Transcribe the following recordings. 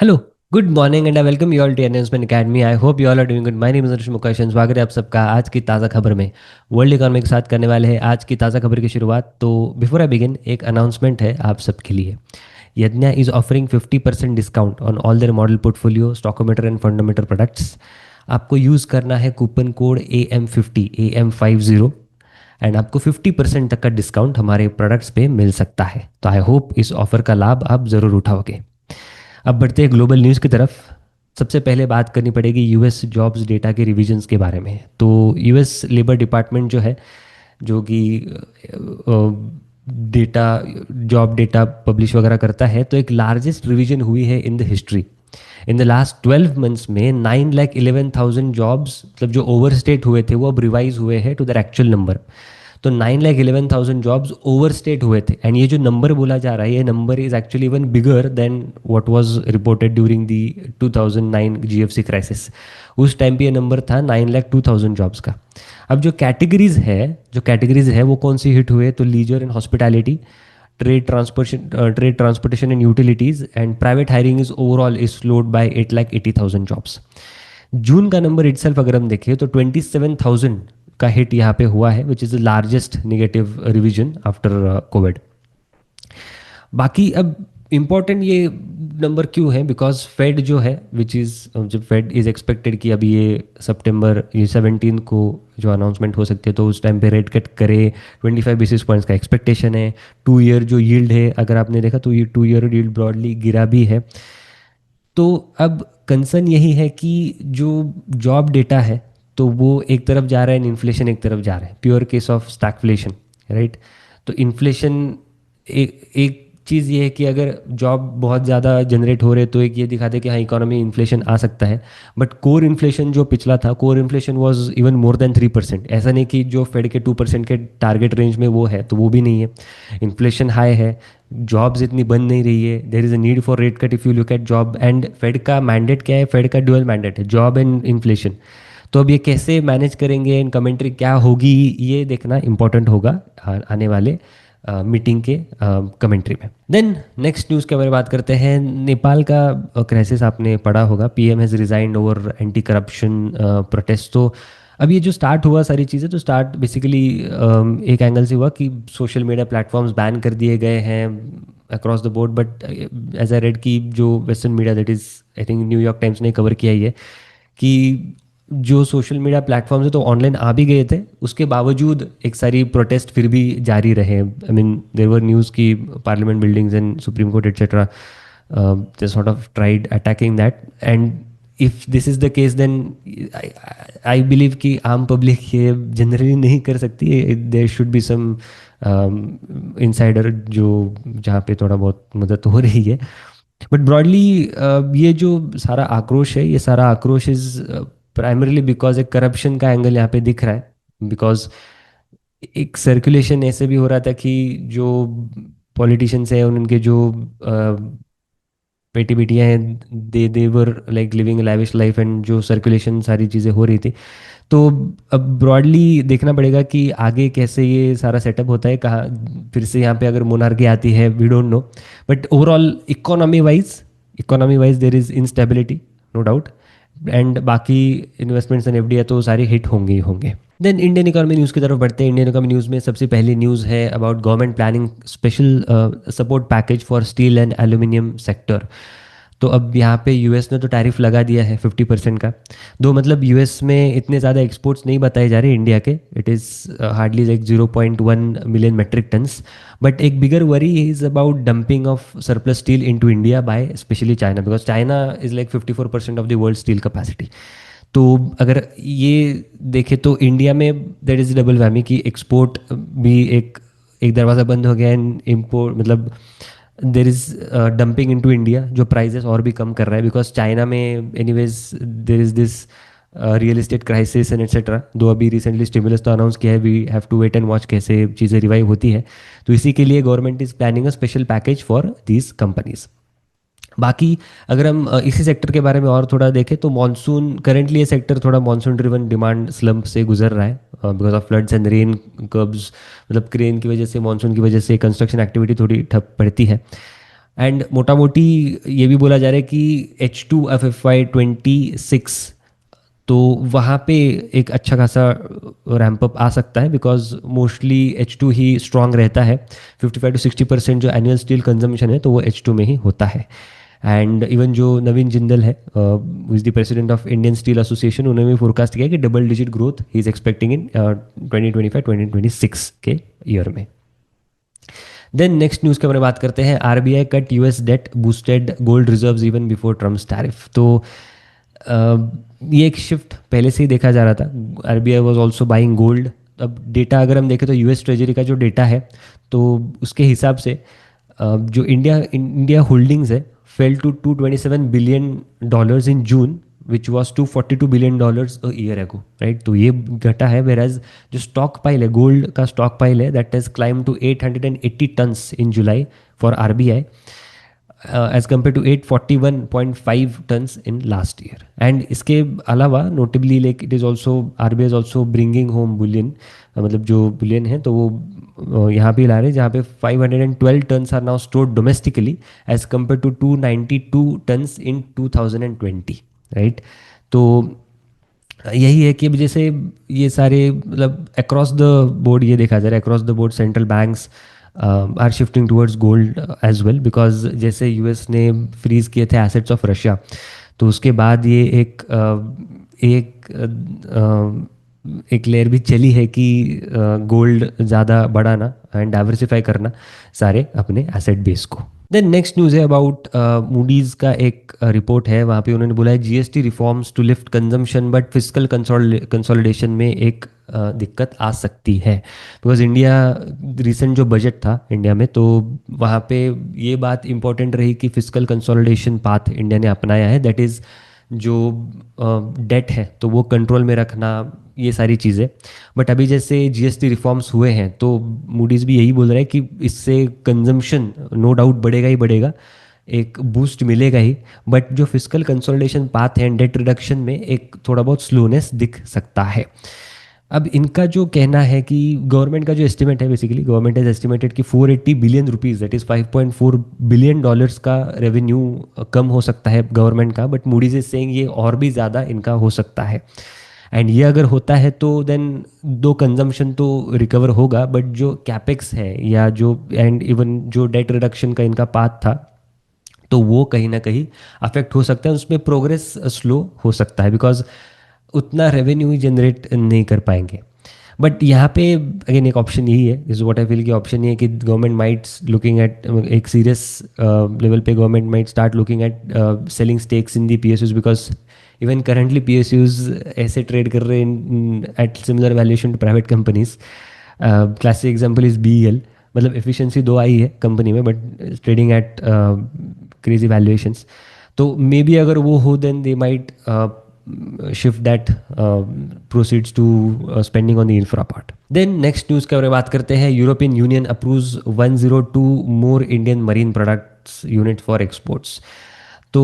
Hello, good morning and I welcome you all to Ensement academy. I hope you all are doing good. My name is Anushka Mukesh. स्वागत है आप सबका आज की ताज़ा खबर में। वर्ल्ड इकोनॉमी के साथ करने वाले हैं आज की ताज़ा खबर की शुरुआत। तो बिफोर आई बिगिन, एक अनाउंसमेंट है आप सबके लिए। Yagna is offering 50% discount on all their model portfolio stockometer and fundamental products. आपको यूज़ करना है कूपन कोड AM50 एंड आपको 50% तक का डिस्काउंट हमारे प्रोडक्ट्स पे मिल सकता है। तो आई होप इस ऑफर का लाभ आप ज़रूर उठाओगे। अब बढ़ते हैं ग्लोबल न्यूज़ की तरफ। सबसे पहले बात करनी पड़ेगी यूएस जॉब्स डेटा के रिविजन्स के बारे में। तो यूएस लेबर डिपार्टमेंट जो है, जो कि डेटा जॉब डेटा पब्लिश वगैरह करता है, तो एक लार्जेस्ट रिवीजन हुई है in the history. In the last 12 months में 9,11,000 जॉब्स, मतलब जो ओवर स्टेट हुए थे, वो अब रिवाइज हुए हैं टू दर एक्चुअल नंबर। तो 9,11,000 जॉब्स ओवर स्टेट हुए थे। एंड ये जो नंबर बोला जा रहा है, ये number is actually even bigger than what was reported during the 2009 GFC crisis. उस टाइम पे ये नंबर था 9,02,000 जॉब्स का। अब जो कैटेगरीज है वो कौन सी हिट हुए, तो leisure and hospitality, trade transportation and utilities and private hiring is overall is slowed by 8,80,000 jobs. जून का नंबर इटसेल्फ अगर हम देखें तो 27,000 का हिट यहाँ पे हुआ है, which is the largest negative revision after Covid. बाकी अब इम्पॉर्टेंट ये नंबर क्यों है, बिकॉज फेड जो है, विच इज़ जब फेड इज़ एक्सपेक्टेड कि अभी ये सितंबर ये 17 को जो अनाउंसमेंट हो सकती है, तो उस टाइम पे रेट कट करे। 25 बेसिस पॉइंट्स का एक्सपेक्टेशन है। 2 ईयर जो यील्ड है, अगर आपने देखा तो ये 2 ईयर यील्ड ब्रॉडली गिरा भी है। तो अब कंसर्न यही है कि जो जॉब डेटा है, तो वो एक तरफ जा रहा है, इन्फ्लेशन एक तरफ जा रहा है, pure case of stagflation, right. तो इन्फ्लेशन एक चीज़ ये है कि अगर जॉब बहुत ज़्यादा जनरेट हो रहे, तो एक ये दिखा दे कि हाँ, इकोनॉमी इन्फ्लेशन आ सकता है। बट कोर इन्फ्लेशन जो पिछला था, core inflation was even more than 3%। ऐसा नहीं कि जो फेड के 2% के टारगेट रेंज में वो है, तो वो भी नहीं है। इन्फ्लेशन हाई है, जॉब्स इतनी बन नहीं रही है। There is a need for rate cut if you look at job. And Fed का मैंडेट क्या है, फेड का ड्यूअल मैंडेट है, जॉब एंड इन्फ्लेशन। तो अब ये कैसे मैनेज करेंगे, इन कमेंट्री क्या होगी, ये देखना इंपॉर्टेंट होगा आने वाले मीटिंग के कमेंट्री में। देन नेक्स्ट न्यूज़ के बारे में बात करते हैं। नेपाल का क्राइसिस आपने पढ़ा होगा, PM has resigned over anti corruption protest. तो अब ये जो स्टार्ट हुआ सारी चीज़ें, तो स्टार्ट बेसिकली एक एंगल से हुआ कि सोशल मीडिया प्लेटफॉर्म्स बैन कर दिए गए हैं across the board. But as I read की जो western media, that is I think New York Times ने कवर किया ही है, कि जो सोशल मीडिया प्लेटफॉर्म्स है तो ऑनलाइन आ भी गए थे, उसके बावजूद एक सारी प्रोटेस्ट फिर भी जारी रहे। I mean there were news की parliament buildings and Supreme Court etcetera they sort of tried attacking that. And if this is the case, then I believe कि आम पब्लिक ये जनरली नहीं कर सकती। There should be some insider जो जहाँ पे थोड़ा बहुत मदद हो रही है। बट ब्रॉडली ये जो सारा आक्रोश है, ये सारा आक्रोश इज प्राइमरीली बिकॉज एक करप्शन का एंगल यहाँ पे दिख रहा है। बिकॉज एक सर्कुलेशन ऐसे भी हो रहा था कि जो पॉलिटिशियंस हैं, उनके जो बेटी बेटियां हैं, they were like living lavish life, and जो सर्कुलेशन सारी चीज़ें हो रही थी। तो अब ब्रॉडली देखना पड़ेगा कि आगे कैसे ये सारा सेटअप होता है, कहाँ फिर से यहाँ पे अगर मोनार्की आती है, we don't know. But overall economy wise there is instability, no doubt. And बाकी इन्वेस्टमेंट्स एंड एफडीआई तो सारे हिट होंगे ही होंगे। देन इंडियन इकोनॉमी न्यूज़ की तरफ बढ़ते हैं। इंडियन इकोनॉमी न्यूज़ में सबसे पहली न्यूज़ है about government planning special support package for steel and aluminium sector. तो अब यहाँ पे यूएस ने तो टैरिफ लगा दिया है 50% का। दो मतलब यूएस में इतने ज़्यादा एक्सपोर्ट्स नहीं बताए जा रहे इंडिया के, it is hardly like 0.1 million metric tons. But एक bigger worry is about dumping of surplus steel into India by specially China, because China is like 54% of the world steel capacity. तो अगर ये देखें तो India में that is double whammy की export भी एक एक दरवाज़ा बंद हो गया, एंड इम्पोर्ट मतलब there is dumping into India, जो प्राइजेस और भी कम कर रहा है। बिकॉज चाइना में anyways there is this real estate crisis and etcetera. Though अभी रिसेंटली स्टिमुलस तो अनाउंस किया है, we have to wait and watch कैसे चीज़ें रिवाइव होती है। तो इसी के लिए government is planning a special package for these companies. बाकी अगर हम इसी सेक्टर के बारे में और थोड़ा देखें, तो मॉनसून करेंटली ये सेक्टर थोड़ा मॉनसून ड्रिवन डिमांड स्लम्प से गुजर रहा है because of floods and rain curves. मतलब क्रेन की वजह से, मॉनसून की वजह से कंस्ट्रक्शन एक्टिविटी थोड़ी ठप पड़ती है। एंड मोटा मोटी ये भी बोला जा रहा है कि H2 FFY 26, तो वहाँ पे एक अच्छा खासा रैंप अप आ सकता है, because mostly H2 he strong रहता है। 55 to 60% जो एनुअल स्टील कंजम्पशन है तो वो H2 में ही होता है। एंड इवन जो नवीन जिंदल है, is the president of Indian steel association, उन्होंने भी फोरकास्ट किया कि double digit growth he is expecting इन 2025-2026 के ईयर में। देन नेक्स्ट न्यूज़ के बारे में बात करते हैं। RBI cut US debt boosted gold reserves even before Trump's tariff. तो ये एक शिफ्ट पहले से ही देखा जा रहा था। RBI was also buying gold. अब डेटा अगर हम देखें तो यूएस ट्रेजरी का जो डेटा है, तो उसके हिसाब से जो इंडिया होल्डिंग्स है fell to $227 billion in June, which was $242 billion a year ago, right. तो ये घटा है। वेराज जो स्टॉक पाइल है, गोल्ड का स्टॉक पाइल है, that has climb to 880 tons in July for RBI, as compared to 841.5 tons in last year. And इसके अलावा notably like it is also, RBI is also bringing home bullion, मतलब जो Boolean है तो वो यहाँ पे ला रहे हैं, जहाँ पे 512 tons are now stored domestically as compared to 292 tons in 2020, right. तो यही है कि अब जैसे ये सारे मतलब अक्रॉस द बोर्ड ये देखा जा रहा है, across the board central banks are shifting towards gold as well, because जैसे यूएस ने फ्रीज किए थे एसेट्स ऑफ रशिया, तो उसके बाद ये एक लेयर भी चली है कि गोल्ड ज़्यादा बढ़ाना एंड डाइवर्सिफाई करना सारे अपने एसेट बेस को। देन नेक्स्ट न्यूज़ है अबाउट मूडीज़ का एक रिपोर्ट है। वहाँ पे उन्होंने बोला है GST reforms to lift consumption but physical consolidation में एक दिक्कत आ सकती है, बिकॉज इंडिया रिसेंट जो बजट था इंडिया में, तो वहाँ पे ये बात इंपॉर्टेंट रही कि फिजिकल कंसोलिडेशन पाथ इंडिया ने अपनाया है, दैट इज़ जो डेट है तो वो कंट्रोल में रखना, ये सारी चीज़ें। बट अभी जैसे जीएसटी रिफॉर्म्स हुए हैं तो मूडीज़ भी यही बोल रहा है कि इससे कंजम्पशन नो डाउट बढ़ेगा ही बढ़ेगा, एक बूस्ट मिलेगा ही, बट जो फिजिकल कंसोलिडेशन पाथ है डेट रिडक्शन में एक थोड़ा बहुत स्लोनेस दिख सकता है। अब इनका जो कहना है कि गवर्नमेंट का जो एस्टिमेट है, बेसिकली गवर्नमेंट हैज एस्टिमेटेड कि 480 billion rupees, that is $5.4 billion का रेवेन्यू कम हो सकता है गवर्नमेंट का, बट मूडीज इज सेइंग ये और भी ज़्यादा इनका हो सकता है। एंड ये अगर होता है तो देन दो कंजम्पशन तो रिकवर होगा, बट जो कैपेक्स है या जो एंड इवन जो डेट रिडक्शन का इनका पाथ था, तो वो कहीं ना कहीं अफेक्ट हो सकता है, उसमें प्रोग्रेस स्लो हो सकता है, बिकॉज उतना रेवेन्यू ही जनरेट नहीं कर पाएंगे। बट यहाँ पे अगेन एक ऑप्शन यही है, इज व्हाट आई फील कि ऑप्शन ये है कि गवर्नमेंट माइट्स लुकिंग एट एक सीरियस लेवल पे government might start looking at selling stakes in the PSUs, because even currently PSUs ऐसे ट्रेड कर रहे हैं at similar valuation to private companies. Classic example is BEL, मतलब efficiency दो आई है कंपनी में, but trading at crazy valuations. तो मे बी अगर वो हो then they might shift that proceeds to spending on the infra part. Then next news के बारे में बात करते हैं। European Union approves 102 more Indian marine products unit for exports. तो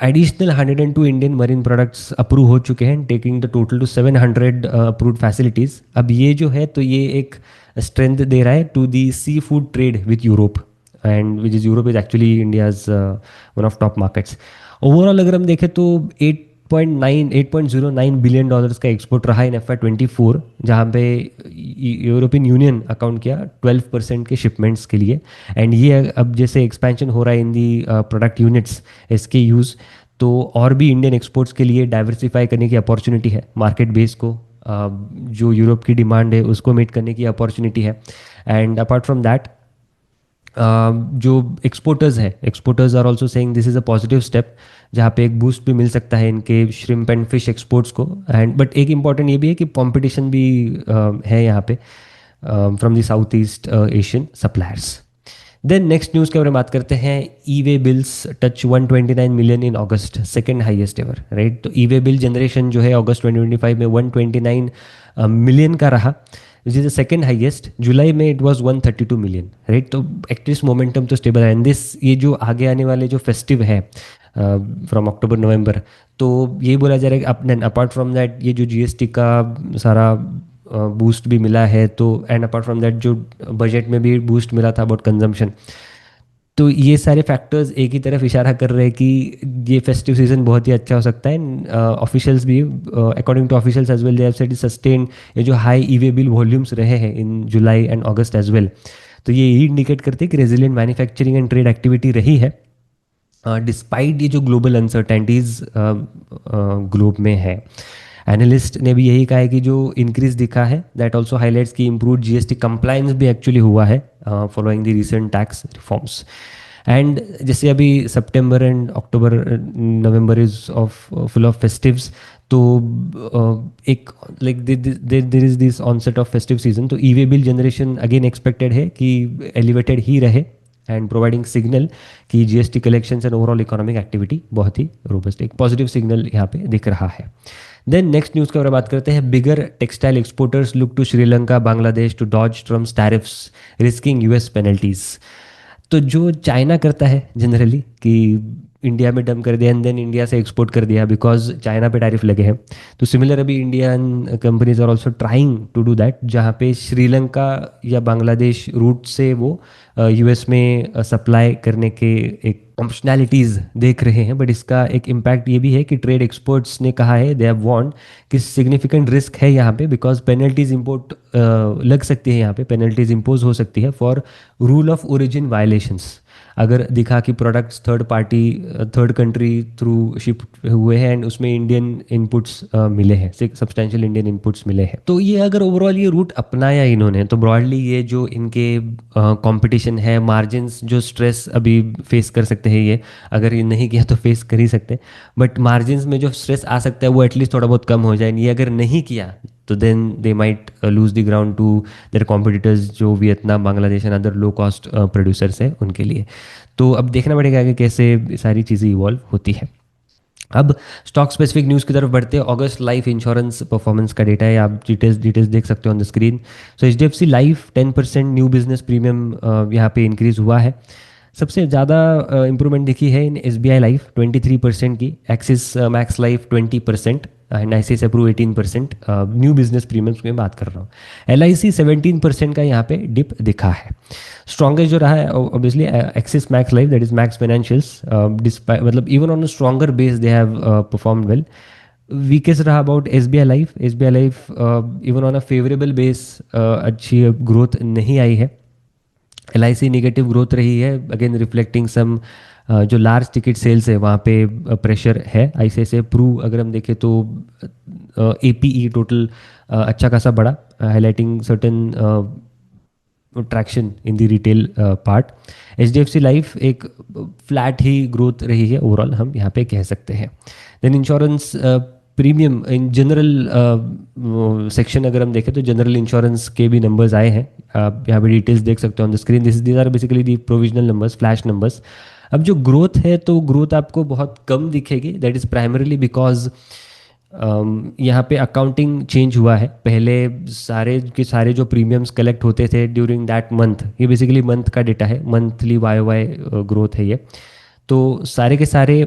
additional 102 Indian marine products approve हो चुके हैं, taking the total to 700 approved facilities. अब ये जो है तो ये एक स्ट्रेंथ दे रहा है to the seafood trade with Europe, and which is Europe is actually India's one of top markets. Overall अगर हम देखें तो 8.09 बिलियन डॉलर्स का एक्सपोर्ट रहा इन FY 24, जहाँ पे यूरोपियन यूनियन अकाउंट किया 12% के शिपमेंट्स के लिए। एंड ये अब जैसे एक्सपेंशन हो रहा है इन दी प्रोडक्ट यूनिट्स इसके यूज़, तो और भी इंडियन एक्सपोर्ट्स के लिए डाइवर्सिफाई करने की अपॉर्चुनिटी है, मार्केट बेस को जो यूरोप की डिमांड है उसको मीट करने की अपॉर्चुनिटी है। एंड अपार्ट फ्रॉम दैट जो एक्सपोर्टर्स है, exporters are also saying this is a positive step, जहाँ पे एक बूस्ट भी मिल सकता है इनके श्रिम्प एंड फिश एक्सपोर्ट्स को। एंड बट एक इम्पॉर्टेंट ये भी है कि कंपटीशन भी है यहाँ पे from the South East Asian suppliers. Then next news के बारे में बात करते हैं। E way bills touch 129 million in August, second highest ever, right. तो ई वे बिल जनरेशन जो है अगस्त 2025 में 129 मिलियन का रहा, which is the second highest. जुलाई में इट वाज 132 मिलियन, राइट। तो एटलीस्ट मोमेंटम तो स्टेबल है। एंड दिस ये जो आगे आने वाले जो फेस्टिव है फ्रॉम अक्टूबर नवंबर, तो ये बोला जा रहा है कि अपार्ट फ्रॉम दैट ये जो जीएसटी का सारा बूस्ट भी मिला है, तो एंड अपार्ट फ्रॉम दैट जो बजट में भी बूस्ट मिला था अबाउट कंजम्पशन, तो ये सारे फैक्टर्स एक ही तरफ इशारा कर रहे हैं कि ये फेस्टिव सीजन बहुत ही अच्छा हो सकता है। ऑफिशियल्स भी, according to officials as well, they have said sustain ये जो हाई ईवे बिल वॉल्यूम्स रहे हैं in July and August as well. तो ये इंडिकेट करते हैं कि resilient manufacturing and trade activity रही है डिस्पाइट ये जो ग्लोबल अनसर्टेनिटीज ग्लोब में है। एनालिस्ट ने भी यही कहा है कि जो इंक्रीज दिखा है दैट आल्सो हाईलाइट्स की इम्प्रूव जीएसटी कंप्लायंस भी एक्चुअली हुआ है following the recent tax reforms. And जैसे अभी सितंबर एंड अक्टूबर नवंबर is of full of festives, तो एक like there is this onset of festive season, तो e way bill generation again expected है कि एलिवेटेड ही रहे एंड प्रोवाइडिंग सिग्नल कि GST collections and overall economic activity बहुत ही रोबस्ट, एक पॉजिटिव सिग्नल यहाँ पे दिख रहा है। देन नेक्स्ट न्यूज़ के बारे में बात करते हैं। Bigger textile exporters look to Sri Lanka Bangladesh to dodge Trump's tariffs risking US penalties. तो जो चाइना करता है जनरली कि इंडिया में डंप कर दिया एंड देन इंडिया से एक्सपोर्ट कर दिया बिकॉज चाइना पे टैरिफ लगे हैं, तो सिमिलर अभी Indian companies are also trying to do that, जहाँ पे श्रीलंका या बांग्लादेश रूट से वो यूएस में सप्लाई करने के एक ऑप्शनैलिटीज़ देख रहे हैं। बट इसका एक इम्पैक्ट ये भी है कि ट्रेड एक्सपर्ट्स ने कहा है, दे हैव वार्न्ड कि सिग्निफिकेंट रिस्क है यहाँ पे बिकॉज पेनल्टीज इम्पोर्ट लग सकती है, यहाँ पे पेनल्टीज इम्पोज हो सकती है for rule of origin violations. अगर दिखा कि products third country through ship हुए हैं एंड उसमें इंडियन इनपुट्स मिले हैं, सब्सटेंशियल इंडियन इनपुट्स मिले हैं, तो ये अगर ओवरऑल ये रूट अपनाया इन्होंने, तो ब्रॉडली ये जो इनके कंपटीशन है, मार्जिन्स जो स्ट्रेस अभी फेस कर सकते हैं, ये अगर ये नहीं किया तो फेस कर ही सकते, बट मार्जिन्स में जो स्ट्रेस आ सकता है वो एटलीस्ट थोड़ा बहुत कम हो जाए। ये अगर नहीं किया तो then they might lose the ground to their competitors जो Vietnam, Bangladesh and other low cost producers हैं उनके लिए। तो अब देखना पड़ेगा कि कैसे सारी चीज़ें इवॉल्व होती है। अब स्टॉक स्पेसिफिक न्यूज़ की तरफ बढ़ते हैं। अगस्त लाइफ इंश्योरेंस परफॉर्मेंस का डेटा है, आप डिटेल्स देख सकते हो on the screen. So HDFC life 10% new business premium यहाँ पे इंक्रीज हुआ है। सबसे ज़्यादा इंप्रूवमेंट दिखी है इन एसबीआई लाइफ 23% की, Axis Max Life 20% and ICICI Pru 18%। New business premiums में बात कर रहा हूँ। एलआईसी 17% का यहाँ पे डिप दिखा है। स्ट्रॉन्गेस्ट जो रहा है obviously Axis Max Life, that is Max Financials, despite मतलब even on a stronger base they have performed well. Weakest रहा about SBI Life. SBI Life even on a favourable base अच्छी growth नहीं आई है। LIC negative growth रही है, again reflecting सम जो large ticket sales है वहाँ पे प्रेशर है। आईसीआईसीआई प्रू अगर हम देखें तो एपीई टोटल अच्छा खासा बढ़ा, highlighting certain traction in the retail part. HDFC life एक फ्लैट ही ग्रोथ रही है ओवरऑल, हम यहाँ पे कह सकते हैं। Then insurance premium in general section अगर हम देखें तो जनरल इंश्योरेंस के भी नंबर्स आए हैं, आप यहाँ पे डिटेल्स देख सकते हो on the screen. These are basically the provisional numbers, flash numbers. अब जो ग्रोथ है तो ग्रोथ आपको बहुत कम दिखेगी, दैट इज़ प्राइमरीली बिकॉज यहाँ पे अकाउंटिंग चेंज हुआ है। पहले सारे के सारे जो प्रीमियम्स कलेक्ट होते थे ड्यूरिंग दैट मंथ, ये बेसिकली मंथ का डेटा है, मंथली वाई ग्रोथ है ये, तो सारे के सारे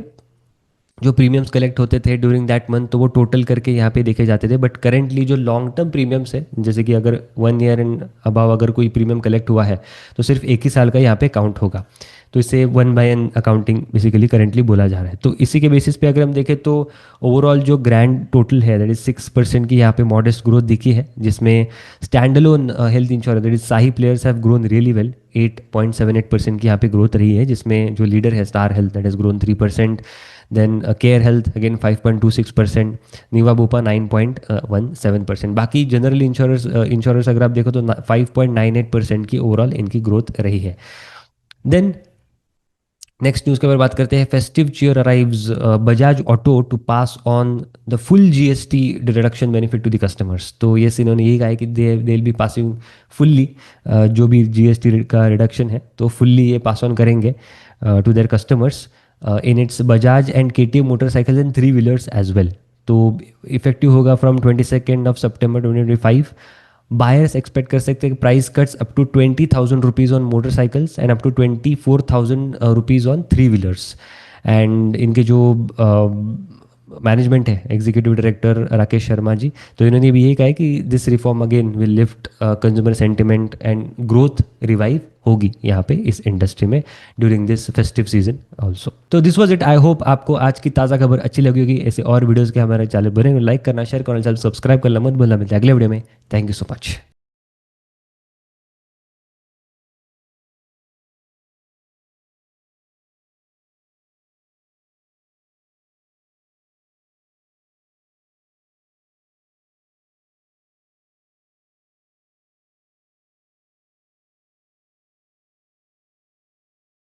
जो प्रीमियम्स कलेक्ट होते थे ड्यूरिंग दैट मंथ तो वो टोटल करके यहाँ पे देखे जाते थे। बट करेंटली जो लॉन्ग टर्म प्रीमियम्स है, जैसे कि अगर 1 ईयर एंड अबाव अगर कोई प्रीमियम कलेक्ट हुआ है तो सिर्फ एक ही साल का यहाँ पे काउंट होगा, तो इसे 1/n अकाउंटिंग बेसिकली करेंटली बोला जा रहा है। तो इसी के बेसिस पे अगर हम देखें तो ओवरऑल जो ग्रैंड टोटल है दैट इज 6% की यहाँ पे मॉडेस्ट ग्रोथ दिखी है, जिसमें standalone health insurance that is SAHI players have grown really well, 8.78% की यहाँ पे ग्रोथ रही है, जिसमें जो लीडर है Star Health that is grown 3%। Then Care Health again 5.26%, Niva Bupa 9.17%। बाकी जनरल इंश्योरेंस अगर आप देखो तो 5.98% की ओवरऑल इनकी ग्रोथ रही है। देन नेक्स्ट न्यूज़ के बारे में बात करते हैं। Festive cheer arrives Bajaj auto to pass on the full GST reduction benefit to the customers. तो ये इन्होंने यही कहा है कि they will be passing fully जो भी जीएसटी का रिडक्शन है तो फुल्ली ये पास ऑन करेंगे to their customers in its Bajaj and KTM motorcycles and 3 wheelers as well. तो इफेक्टिव होगा फ्रॉम 22 सितंबर 2025। बायर्स एक्सपेक्ट कर सकते हैं कि price cuts up to 20,000 rupees on motorcycles and up to 24,000 rupees on 3 wheelers. And इनके जो मैनेजमेंट है, एग्जीक्यूटिव डायरेक्टर राकेश शर्मा जी, तो इन्होंने भी यही कहा है कि this reform again will lift consumer sentiment and growth revive होगी यहाँ पे इस इंडस्ट्री में during this festive season also. तो this was it. I hope आपको आज की ताज़ा खबर अच्छी लगी होगी। ऐसे और वीडियोज़ के हमारे चैनल बने, लाइक करना, शेयर करना, चैनल सब्सक्राइब करना मत भूलना। मिलते हैं अगले वीडियो में। Thank you so much.